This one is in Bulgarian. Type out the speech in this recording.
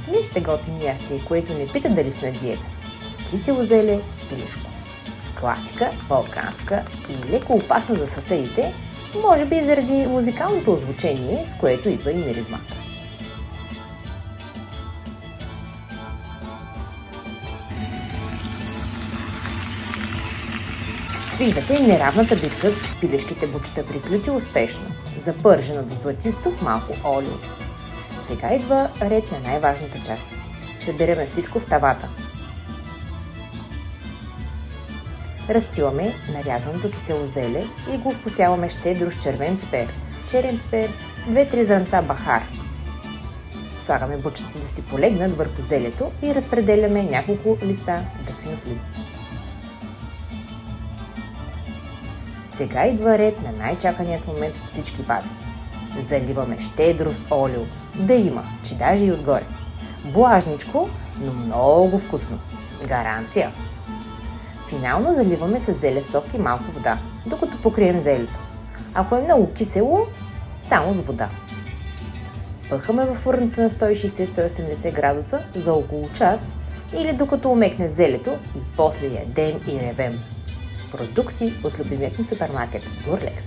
Днес ще готвим ястие, което не пита дали си на диета. Кисело зеле с пилешко. Класика, балканска и леко опасна за съседите, може би и заради музикалното озвучение, с което идва и миризмата. Виждате, неравната битка с пилешките бучета приключи успешно, запържена до златисто в малко олио. Сега идва ред на най-важната част. Събираме всичко в тавата. Разциламе нарязаното кисело зеле и го вкусяваме щедро с червен пипер, черен пипер, 2-3 зрънца бахар. Слагаме бучетата да си полегнат върху зелето и разпределяме няколко листа дафинов лист. Сега идва ред на най-чаканият момент от всички баби. Заливаме щедро с олио, да има, че даже и отгоре. Влажничко, но много вкусно. Гаранция! Финално заливаме с зелев сок и малко вода, докато покрием зелето. Ако е много кисело, само с вода. Пъхаме във фурната на 160-180 градуса за около час или докато умекне зелето и после ядем и ревем. С продукти от любимият ни супермаркет Бурлекс.